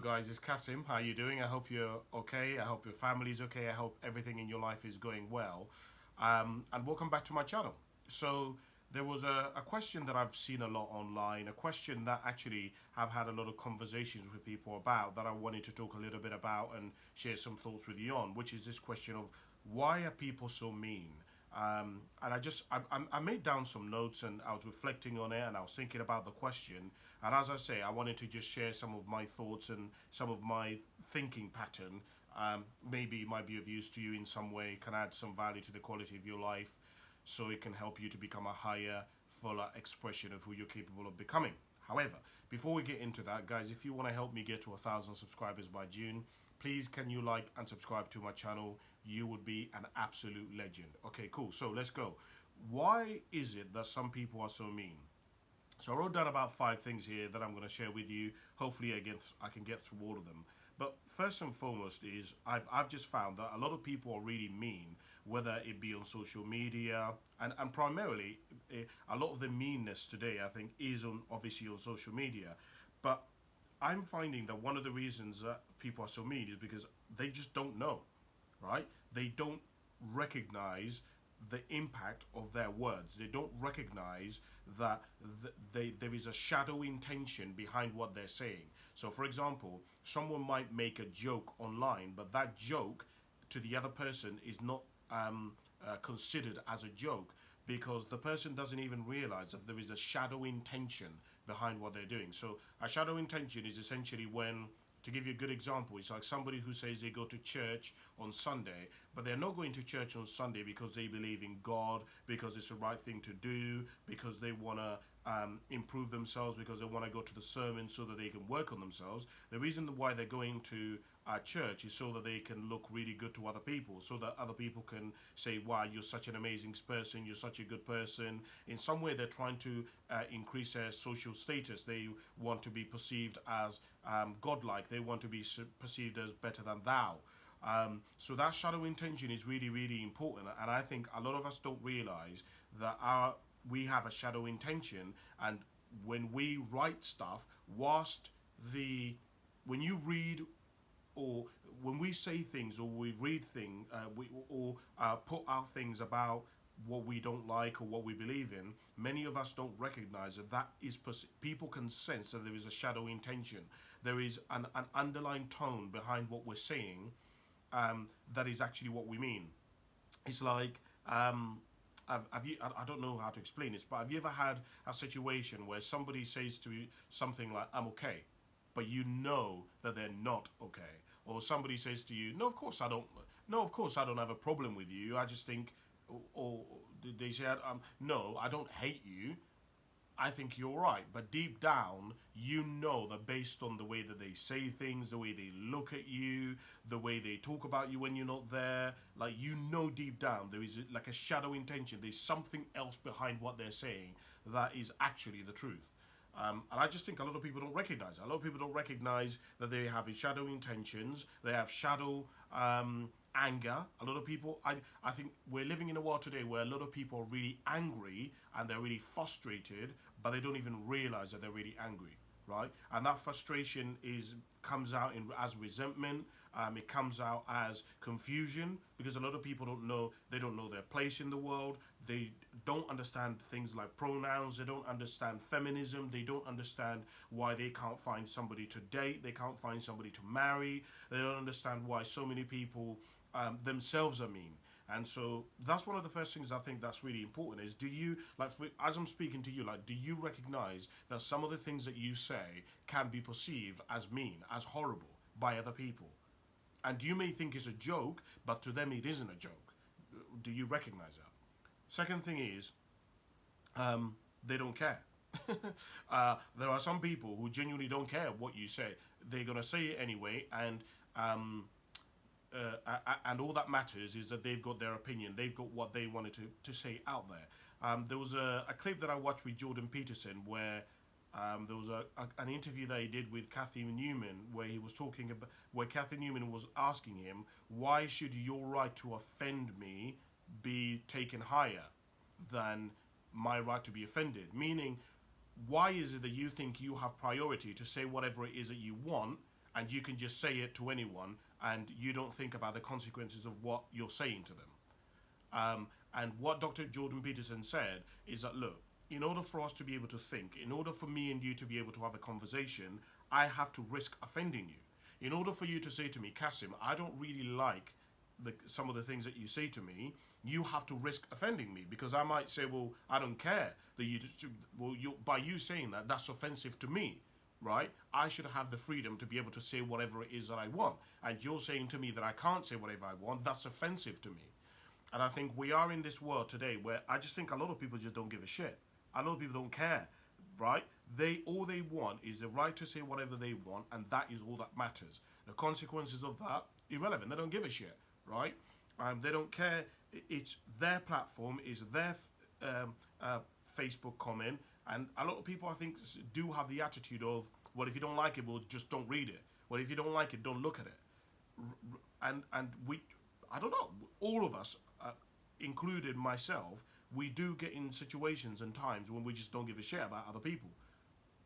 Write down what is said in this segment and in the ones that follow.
guys, it's Kasim. How you doing? I hope you're okay. I hope your family's okay. I hope everything in your life is going well. And welcome back to my channel. So there was a question that I've seen a lot online, a question that actually I've had a lot of conversations with people about that I wanted to talk a little bit about and share some thoughts with you on, which is this question of why are people so mean? And I made down some notes and I was reflecting on it and I was thinking about the question. And as I say, I wanted to just share some of my thoughts and some of my thinking pattern. Maybe it might be of use to you in some way, can add some value to the quality of your life, so it can help you to become a higher, fuller expression of who you're capable of becoming. However, before we get into that, guys, if you want to help me get to 1,000 subscribers by June, please can you like and subscribe to my channel? You would be an absolute legend. Okay, cool. So let's go. Why is it that some people are so mean? So I wrote down about 5 things here that I'm going to share with you. Hopefully I can get through all of them. But first and foremost is I've just found that a lot of people are really mean, whether it be on social media, and primarily a lot of the meanness today, I think, is on obviously on social media. But I'm finding that one of the reasons that people are so mean is because they just don't know, right? They don't recognize the impact of their words. They don't recognize that there is a shadow intention behind what they're saying. So, for example, someone might make a joke online, but that joke to the other person is not considered as a joke because the person doesn't even realize that there is a shadow intention behind what they're doing. So a shadow intention is essentially when, to give you a good example, it's like somebody who says they go to church on Sunday, but they're not going to church on Sunday because they believe in God, because it's the right thing to do, because they want to improve themselves, because they want to go to the sermon so that they can work on themselves. The reason why they're going to church is so that they can look really good to other people, so that other people can say, wow, you're such an amazing person, you're such a good person. In some way, they're trying to increase their social status. They want to be perceived as godlike. They want to be perceived as better than thou. So that shadow intention is really, really important. And I think a lot of us don't realize that we have a shadow intention. And when we write stuff, when you read or when we say things or we read things or put out things about what we don't like or what we believe in, many of us don't recognize that people can sense that there is a shadow intention. There is an underlying tone behind what we're saying that is actually what we mean. It's like, I don't know how to explain this, but have you ever had a situation where somebody says to you something like, I'm okay, but you know that they're not okay? Or somebody says to you, no, of course I don't. No, of course I don't have a problem with you. I just think, or they say, no, I don't hate you. I think you're right. But deep down, you know that based on the way that they say things, the way they look at you, the way they talk about you when you're not there, like you know deep down there is like a shadow intention. There's something else behind what they're saying that is actually the truth. And I just think a lot of people don't recognize it. A lot of people don't recognize that they have shadow intentions. They have shadow anger. A lot of people, I think we're living in a world today where a lot of people are really angry and they're really frustrated, but they don't even realize that they're really angry, right? And that frustration comes out as resentment. It comes out as confusion because a lot of people they don't know their place in the world. They don't understand things like pronouns. They don't understand feminism. They don't understand why they can't find somebody to date. They can't find somebody to marry. They don't understand why so many people themselves are mean. And so that's one of the first things I think that's really important is, do you, as I'm speaking to you, do you recognize that some of the things that you say can be perceived as mean, as horrible by other people? And you may think it's a joke, but to them it isn't a joke. Do you recognize that? Second thing is, they don't care. There are some people who genuinely don't care what you say. They're going to say it anyway, and all that matters is that they've got their opinion. They've got what they wanted to say out there. There was a clip that I watched with Jordan Peterson where there was an interview that he did with Kathy Newman where he was talking about, where Kathy Newman was asking him, why should your right to offend me be taken higher than my right to be offended? Meaning, why is it that you think you have priority to say whatever it is that you want, and you can just say it to anyone, and you don't think about the consequences of what you're saying to them. And what Dr. Jordan Peterson said is that, look, in order for us to be able to think, in order for me and you to be able to have a conversation, I have to risk offending you. In order for you to say to me, Kasim, I don't really like some of the things that you say to me, you have to risk offending me, because I might say, well, I don't care that by you saying that, that's offensive to me, right? I should have the freedom to be able to say whatever it is that I want. And you're saying to me that I can't say whatever I want, that's offensive to me. And I think we are in this world today where I just think a lot of people just don't give a shit. A lot of people don't care, right? All they want is the right to say whatever they want, and that is all that matters. The consequences of that, irrelevant. They don't give a shit, right? They don't care. It's their platform, it's their Facebook comment, and a lot of people, I think, do have the attitude of, well, if you don't like it, well, just don't read it. Well, if you don't like it, don't look at it. And we, I don't know, all of us, included myself, we do get in situations and times when we just don't give a shit about other people.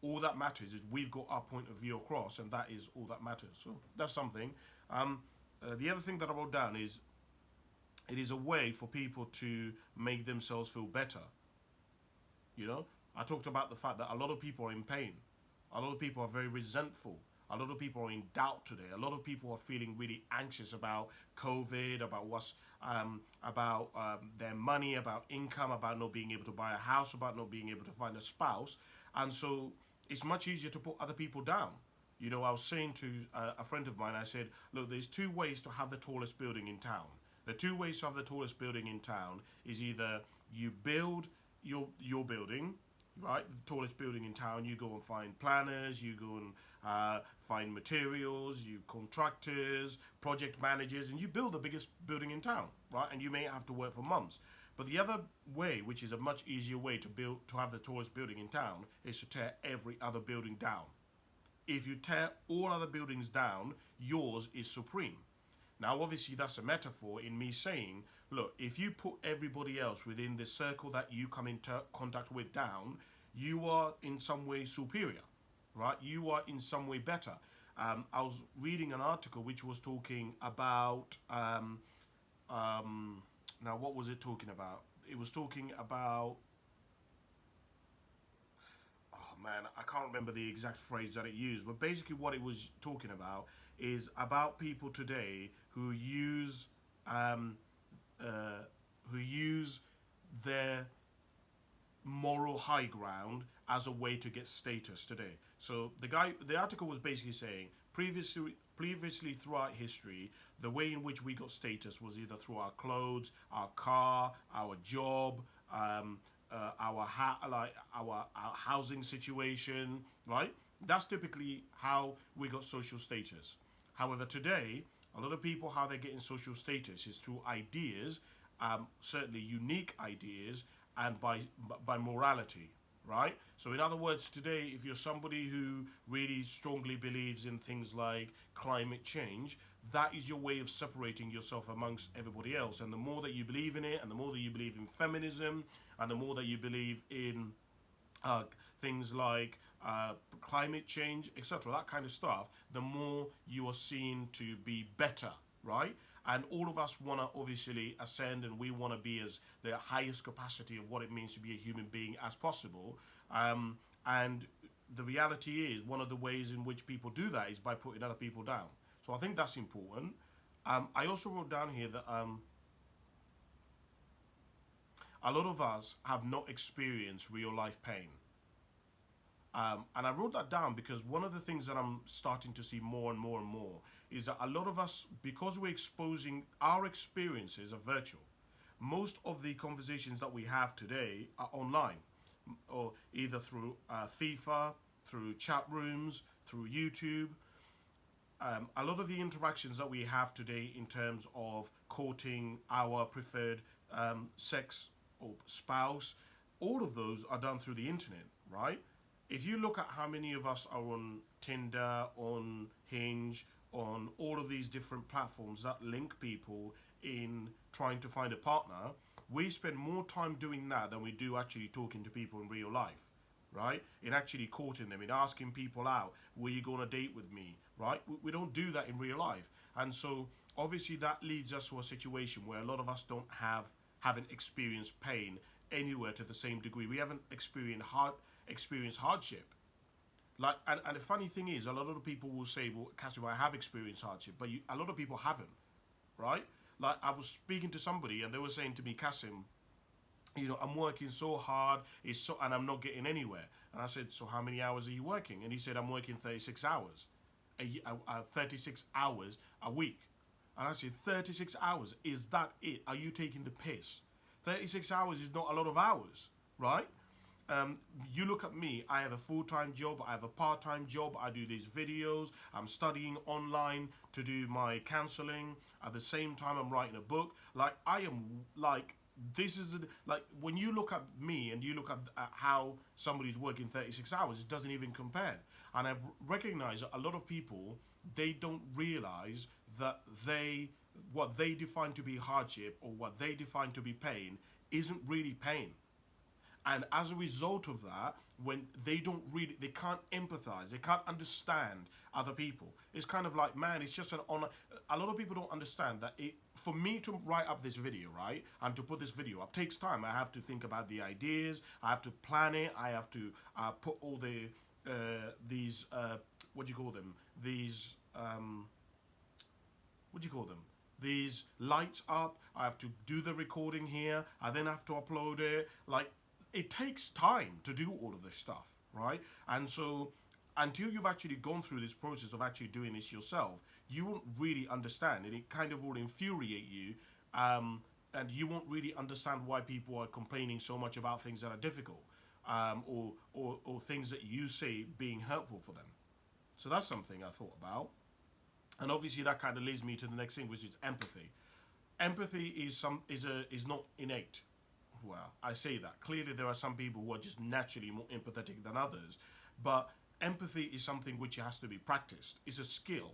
All that matters is we've got our point of view across, and that is all that matters. So that's something. The other thing that I wrote down is, it is a way for people to make themselves feel better. You know, I talked about the fact that a lot of people are in pain. A lot of people are very resentful. A lot of people are in doubt today. A lot of people are feeling really anxious about COVID, about their money, about income, about not being able to buy a house, about not being able to find a spouse. And so it's much easier to put other people down. You know, I was saying to a friend of mine, I said, look, there's two ways to have the tallest building in town. The two ways to have the tallest building in town is either you build your building, right, the tallest building in town, you go and find planners, you go and find materials, you contractors, project managers, and you build the biggest building in town, right? And you may have to work for months. But the other way, which is a much easier way to have the tallest building in town, is to tear every other building down. If you tear all other buildings down, yours is supreme. Now, obviously, that's a metaphor in me saying, look, if you put everybody else within the circle that you come into contact with down, you are in some way superior, right? You are in some way better. I was reading an article which was talking about, now what was it talking about? It was talking about, oh man, I can't remember the exact phrase that it used, but basically what it was talking about is about people today who use their moral high ground as a way to get status today. So the article was basically saying previously throughout history, the way in which we got status was either through our clothes, our car, our job, our housing situation, right? That's typically how we got social status. However, today, a lot of people, how they're getting social status is through ideas, certainly unique ideas, and by morality, right? So in other words, today, if you're somebody who really strongly believes in things like climate change, that is your way of separating yourself amongst everybody else. And the more that you believe in it, and the more that you believe in feminism, and the more that you believe in things like climate change, etc., that kind of stuff, the more you are seen to be better, right? And all of us want to obviously ascend, and we want to be as the highest capacity of what it means to be a human being as possible. And the reality is, one of the ways in which people do that is by putting other people down. So I think that's important. I also wrote down here that a lot of us have not experienced real life pain. And I wrote that down because one of the things that I'm starting to see more and more and more is that a lot of us, because we're exposing our experiences are virtual. Most of the conversations that we have today are online, or either through FIFA, through chat rooms, through YouTube. A lot of the interactions that we have today in terms of courting our preferred sex or spouse, all of those are done through the internet, right? If you look at how many of us are on Tinder, on Hinge, on all of these different platforms that link people in trying to find a partner, we spend more time doing that than we do actually talking to people in real life. right? In actually courting them, in asking people out, will you go on a date with me, right? We don't do that in real life. And so obviously that leads us to a situation where a lot of us haven't experienced pain anywhere to the same degree. We haven't experienced hardship. Like, and the funny thing is, a lot of the people will say, well, Cassie, I have experienced hardship, but a lot of people haven't, right? Like, I was speaking to somebody and they were saying to me, Kasim, I'm working so hard, and I'm not getting anywhere. And I said, so how many hours are you working? And he said, I'm working 36 hours, 36 hours a week. And I said, 36 hours, is that it? Are you taking the piss? 36 hours is not a lot of hours, right? You look at me, I have a full-time job, I have a part-time job, I do these videos, I'm studying online to do my counseling. At the same time, I'm writing a book. Like, I am, like, this is, like, when you look at me and you look at how somebody's working 36 hours, it doesn't even compare. And I've recognized that a lot of people, they don't realize that what they define to be hardship or what they define to be pain isn't really pain. And as a result of that, when they can't empathize, they can't understand other people. It's kind of like, man, it's just an honor. A lot of people don't understand that for me to write up this video, right, and to put this video up takes time. I have to think about the ideas, I have to plan it, I have to put all these, what do you call them? What do you call them? These lights up. I have to do the recording here. I then have to upload it. Like, it takes time to do all of this stuff, right? And so until you've actually gone through this process of actually doing this yourself, you won't really understand, and it kind of will infuriate you, and you won't really understand why people are complaining so much about things that are difficult, or things that you say being hurtful for them. So that's something I thought about. And obviously that kind of leads me to the next thing, which is empathy. Empathy is not innate. Well, I say that. Clearly there are some people who are just naturally more empathetic than others, but empathy is something which has to be practiced. It's a skill,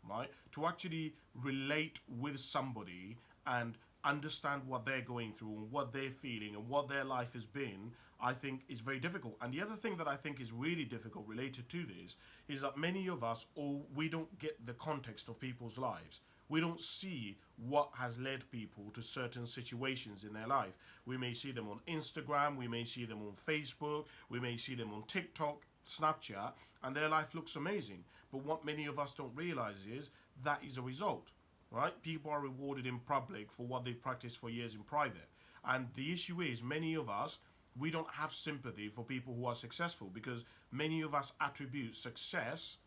right? To actually relate with somebody and understand what they're going through and what they're feeling and what their life has been, I think is very difficult. And the other thing that I think is really difficult related to this is that many of us, we don't get the context of people's lives. We don't see what has led people to certain situations in their life. We may see them on Instagram, we may see them on Facebook, we may see them on TikTok, Snapchat, and their life looks amazing. But what many of us don't realize is that is a result, right? People are rewarded in public for what they've practiced for years in private. And the issue is, many of us, we don't have sympathy for people who are successful, because many of us attribute success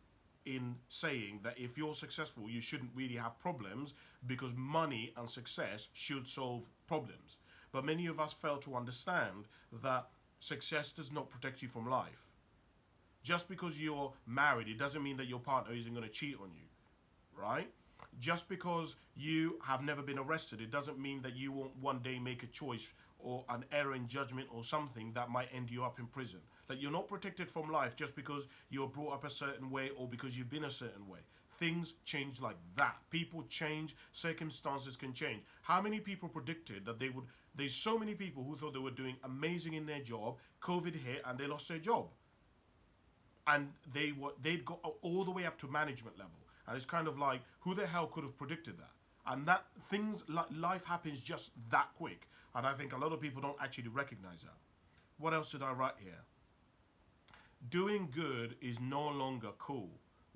in saying that if you're successful, you shouldn't really have problems, because money and success should solve problems. But many of us fail to understand that success does not protect you from life. Just because you're married, it doesn't mean that your partner isn't going to cheat on you, right? Just because you have never been arrested, it doesn't mean that you won't one day make a choice or an error in judgment or something that might end you up in prison. Like, you're not protected from life just because you're brought up a certain way or because you've been a certain way. Things change like that. People change, circumstances can change. How many people predicted that there's so many people who thought they were doing amazing in their job, COVID hit and they lost their job. And they'd got all the way up to management level. And it's kind of like, who the hell could have predicted that? And that life happens just that quick. And I think a lot of people don't actually recognize that. What else did I write here? Doing good is no longer cool.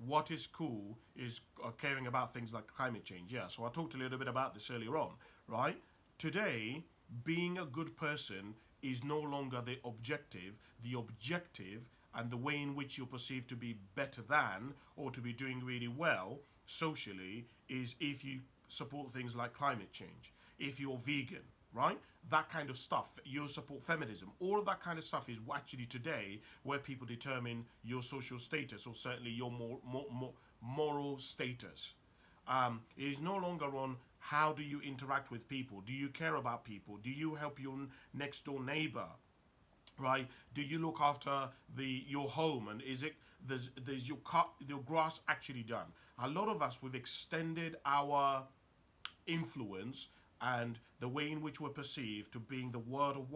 What is cool is caring about things like climate change. Yeah, so I talked a little bit about this earlier on, right? Today, being a good person is no longer the objective. The objective and the way in which you're perceived to be better than or to be doing really well socially is if you support things like climate change, if you're vegan, right? That kind of stuff. You support feminism. All of that kind of stuff is actually today where people determine your social status, or certainly your moral status. It is no longer on how do you interact with people. Do you care about people? Do you help your next door neighbor? Right? Do you look after your home, and is your grass actually done? A lot of us, we've extended our influence and the way in which we're perceived to being the world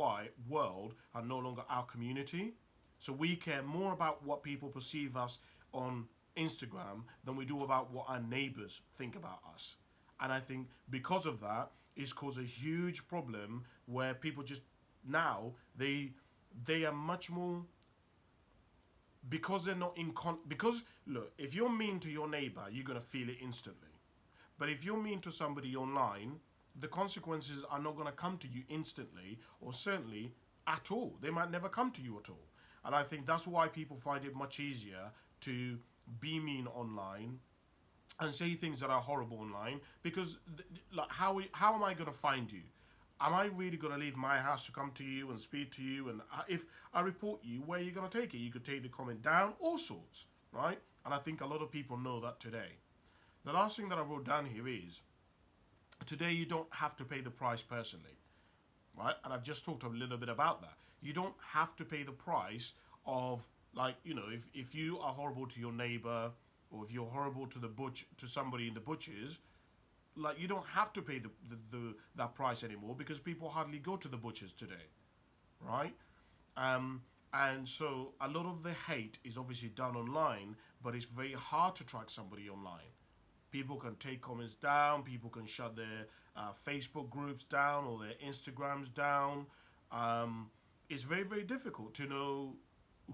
and no longer our community. So we care more about what people perceive us on Instagram than we do about what our neighbors think about us. And I think because of that, it's caused a huge problem where people just now they are much more, because they're not because look, if you're mean to your neighbor, you're gonna feel it instantly. But if you're mean to somebody online, the consequences are not gonna come to you instantly, or certainly at all. They might never come to you at all. And I think that's why people find it much easier to be mean online and say things that are horrible online, because like how am I going to find you? Am I really going to leave my house to come to you and speak to you? And if I report you, where are you going to take it? You could take the comment down, all sorts, right? And I think a lot of people know that today. The last thing that I wrote down here is, today you don't have to pay the price personally, right? And I've just talked a little bit about that. You don't have to pay the price of, like, if you are horrible to your neighbor, or if you're horrible to to somebody in the butchers, like, you don't have to pay that price anymore, because people hardly go to the butchers today, right? And so a lot of the hate is obviously done online, but it's very hard to track somebody online. People can take comments down, people can shut their Facebook groups down or their Instagrams down. Um, it's very, very difficult to know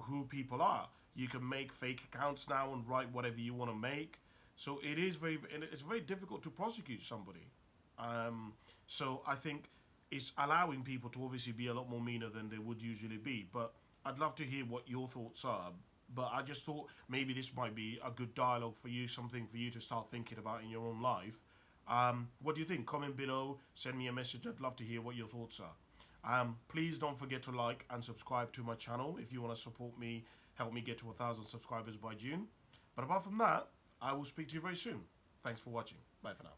who people are. You can make fake accounts now and write whatever you want to make. So it's very difficult to prosecute somebody. Um, so I think it's allowing people to obviously be a lot more meaner than they would usually be. But I'd love to hear what your thoughts are. But I just thought maybe this might be a good dialogue for you, something for you to start thinking about in your own life. What do you think? Comment below, send me a message. I'd love to hear what your thoughts are. Please don't forget to like and subscribe to my channel if you want to support me, help me get to 1,000 subscribers by June. But apart from that, I will speak to you very soon. Thanks for watching. Bye for now.